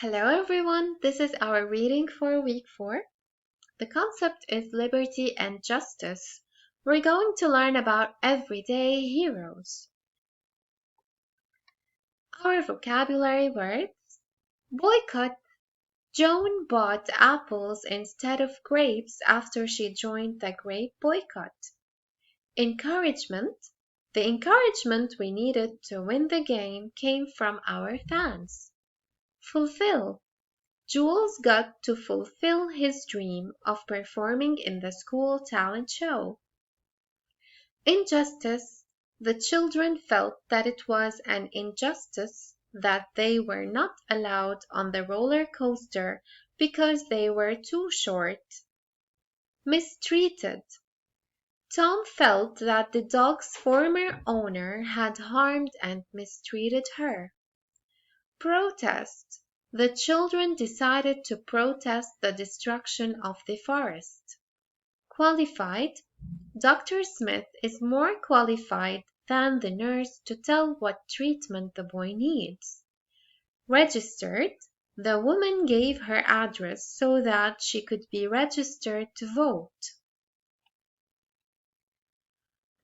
Hello everyone, this is our reading for week 4. The concept is liberty and justice. We're going to learn about everyday heroes. Our vocabulary words: boycott. Joan bought apples instead of grapes after she joined the grape boycott. Encouragement. The encouragement we needed to win the game came from our fans. Fulfill. Jules got to fulfill his dream of performing in the school talent show. Injustice. The children felt that it was an injustice that they were not allowed on the roller coaster because they were too short. Mistreated. Tom felt that the dog's former owner had harmed and mistreated her. Protest. The children decided to protest the destruction of the forest. Qualified. Dr. Smith is more qualified than the nurse to tell what treatment the boy needs. Registered. The woman gave her address so that she could be registered to vote.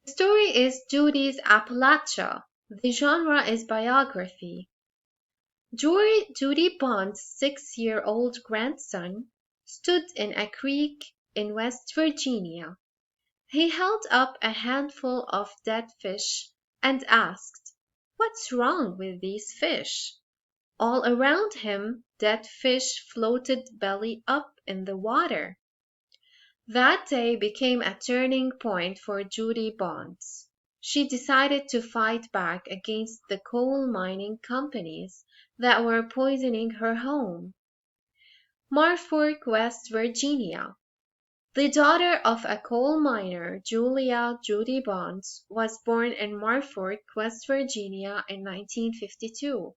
The story is Judy's Appalachia. The genre is biography. Judy Bond's 6-year-old grandson stood in a creek in West Virginia. He held up a handful of dead fish and asked, "What's wrong with these fish?" All around him, dead fish floated belly up in the water. That day became a turning point for Judy Bond. She decided to fight back against the coal mining companies that were poisoning her home. Norfolk, West Virginia. The daughter of a coal miner, Judy Bond, was born in Norfolk, West Virginia in 1952.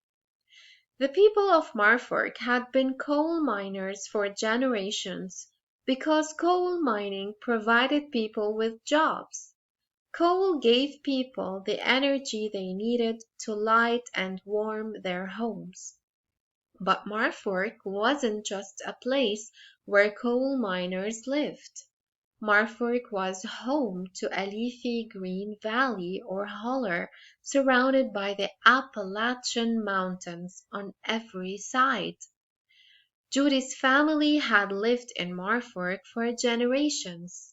The people of Norfolk had been coal miners for generations because coal mining provided people with jobs. Coal gave people the energy they needed to light and warm their homes. But Norfolk wasn't just a place where coal miners lived. Norfolk was home to a leafy green valley or holler surrounded by the Appalachian Mountains on every side. Judy's family had lived in Norfolk for generations.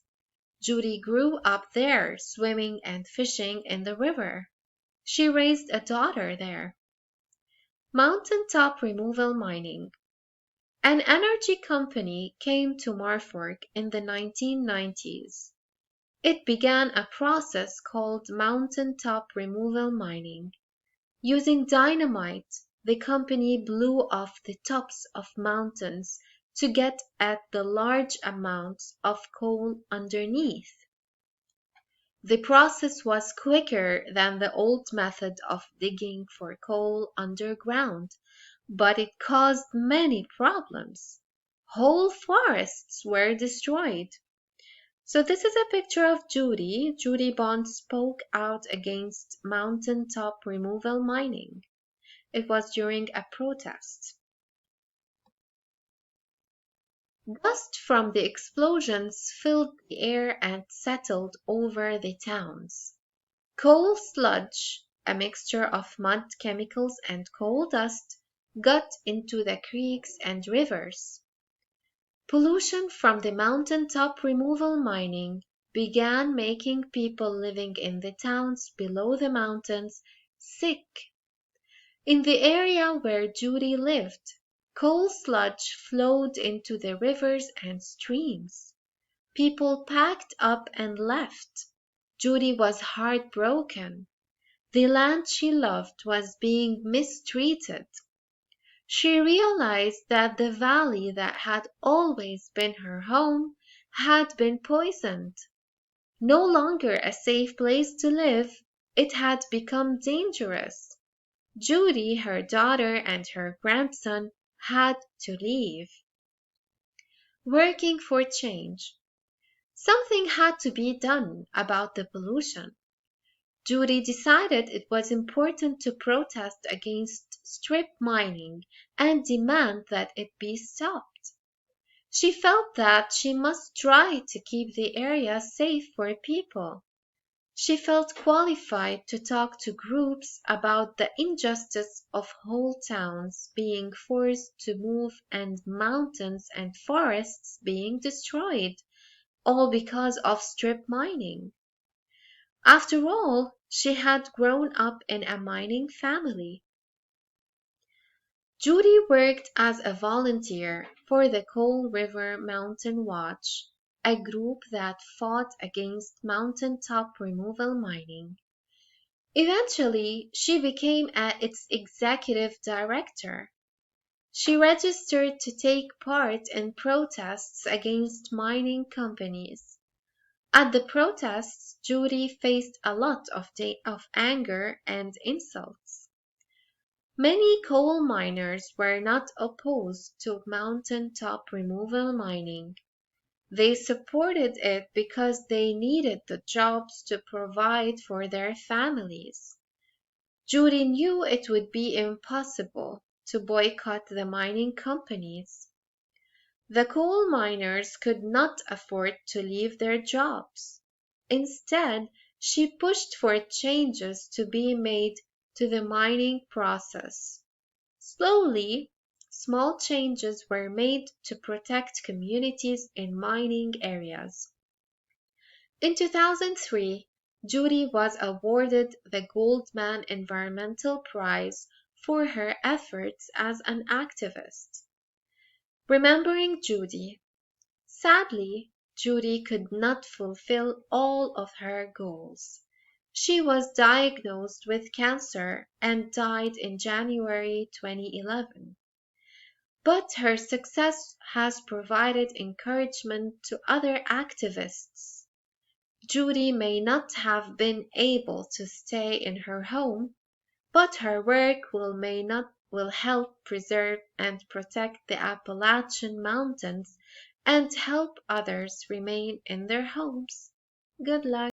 Judy grew up there, swimming and fishing in the river. She raised a daughter there. Mountaintop removal mining. An energy company came to Norfolk in the 1990s. It began a process called mountaintop removal mining. Using dynamite, the company blew off the tops of mountains to get at the large amounts of coal underneath. The process was quicker than the old method of digging for coal underground, but it caused many problems. Whole forests were destroyed. So this is a picture of Judy. Judy Bond spoke out against mountaintop removal mining. It was during a protest. Dust from the explosions filled the air and settled over the towns. Coal sludge, a mixture of mud chemicals and coal dust, got into the creeks and rivers. Pollution from the mountaintop removal mining began making people living in the towns below the mountains sick. In the area where Judy lived, coal sludge flowed into the rivers and streams. People packed up and left. Judy was heartbroken. The land she loved was being mistreated. She realized that the valley that had always been her home had been poisoned. No longer a safe place to live, it had become dangerous. Judy, her daughter, and her grandson had to leave. Working for change. Something had to be done about the pollution. Judy decided it was important to protest against strip mining and demand that it be stopped. She felt that she must try to keep the area safe for people. She felt qualified to talk to groups about the injustice of whole towns being forced to move and mountains and forests being destroyed, all because of strip mining. After all, she had grown up in a mining family. Judy worked as a volunteer for the Coal River Mountain Watch, a group that fought against mountaintop removal mining. Eventually, she became its executive director. She registered to take part in protests against mining companies. At the protests, Judy faced a lot of anger and insults. Many coal miners were not opposed to mountaintop removal mining. They supported it because they needed the jobs to provide for their families. Judy knew it would be impossible to boycott the mining companies. The coal miners could not afford to leave their jobs. Instead, she pushed for changes to be made to the mining process. Slowly, small changes were made to protect communities in mining areas. In 2003, Judy was awarded the Goldman Environmental Prize for her efforts as an activist. Remembering Judy. Sadly, Judy could not fulfill all of her goals. She was diagnosed with cancer and died in January 2011. But her success has provided encouragement to other activists. Judy may not have been able to stay in her home, but her work will help preserve and protect the Appalachian Mountains and help others remain in their homes. Good luck.